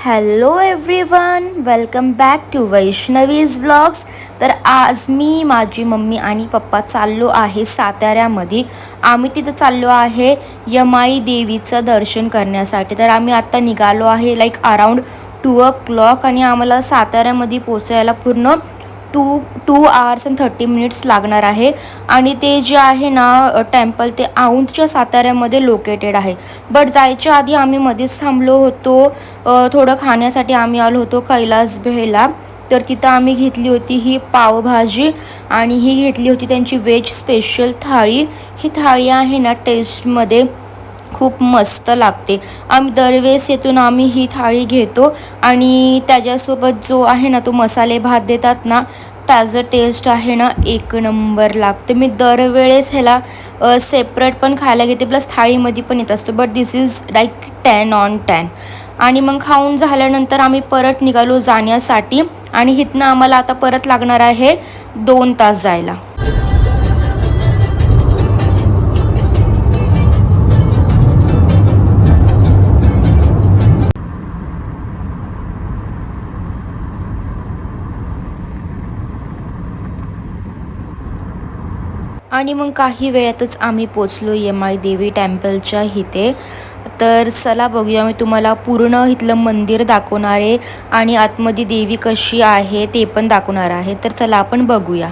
Hello everyone, welcome back to Vaishnavi's vlogs. तर आज मी, माझी मम्मी आणि पप्पा चाललो आहे साताऱ्यामध्ये. आम्ही तिथं चाललो आहे यमाई देवीचं दर्शन करण्यासाठी. तर आम्ही आत्ता निघालो आहे अराउंड 2 o'clock आणि आम्हाला साताऱ्यामध्ये पोचायला पूर्ण 2 hours and 30 minutes लागणार आहे. आणि ते जे आहे ना टेम्पल ते औंधच्या साताऱ्यामध्ये लोकेटेड आहे. बट जायच्या आधी आम्ही मध्येच थांबलो होतो. थोडं खाण्यासाठी आम्ही आलो होतो कैलास भेळला. तर तिथं आम्ही घेतली होती ही पावभाजी आणि ही घेतली होती त्यांची व्हेज स्पेशल थाळी. ही थाळी आहे ना टेस्टमध्ये खूप मस्त लागते. आम्ही दरवेळेस येतो ना आम्ही ही थाळी घेतो आणि त्याच्यासोबत जो आहे ना तो मसाले भात देतात ना, त्याचं टेस्ट आहे ना एक नंबर लागते. मी दरवेळेस ह्याला सेपरेट पण खायला घेते, प्लस थाळीमध्ये पण येत असतो. But this is 10 on 10. आणि मग खाऊन झाल्यानंतर आम्ही परत निघालो जाण्यासाठी आणि इथनं आम्हाला आता परत लागणार आहे 2 तास जायला. आणि मग काही वेळातच आम्ही पोचलो यमाई देवी टेम्पलच्या इथे. तर चला बघूया, मी तुम्हाला पूर्ण इथलं मंदिर दाखवणार आहे आणि आतमध्ये देवी कशी आहे ते पण दाखवणार आहे. तर चला आपण बघूया.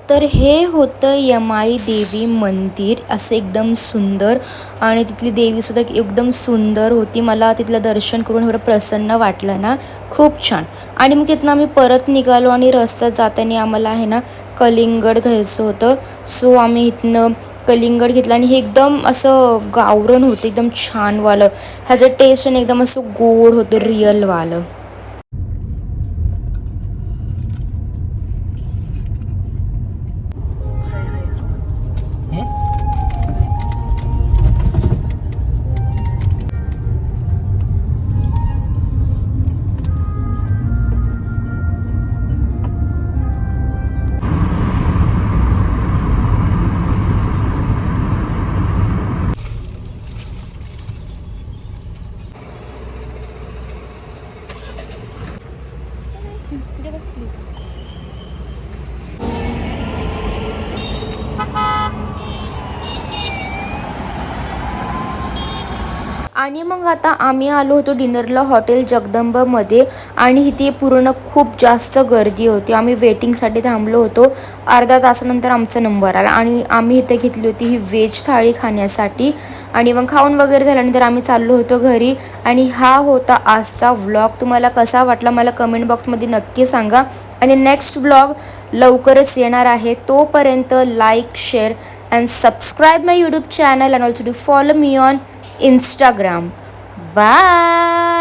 तर हे होतं यमाई देवी मंदिर, असं एकदम सुंदर. आणि तिथली देवीसुद्धा एकदम सुंदर होती. मला तिथलं दर्शन करून एवढं प्रसन्न वाटलं ना, खूप छान. आणि मग तिथनं आम्ही परत निघालो आणि रस्त्यात जाताना आम्हाला आहे ना कलिंगड घ्यायचं होतं. सो आम्ही इथनं कलिंगड घेतलं आणि हे एकदम असं गावरण होतं, एकदम छानवालं. ह्याचं टेस्ट आणि एकदम असं गोड होतं, रिअलवालं. आणि मग आता आम्ही आलो होतो डिनरला हॉटेल जगदंबामध्ये आणि इथे पूर्ण खूप जास्त गर्दी होती. आम्ही वेटिंगसाठी थांबलो होतो. अर्धा तासानंतर आमचा नंबर आला आणि आम्ही इथे घेतली होती ही व्हेज थाळी खाण्यासाठी. आणि मग खाऊन वगैरे झाल्यानंतर आम्ही चाललो होतो घरी. आणि हा होता आजचा व्लॉग. तुम्हाला कसा वाटला मला कमेंट बॉक्समध्ये नक्की सांगा. आणि नेक्स्ट व्लॉग लवकरच येणार आहे. तोपर्यंत like, share and subscribe my YouTube channel and also do follow me on Instagram. Bye.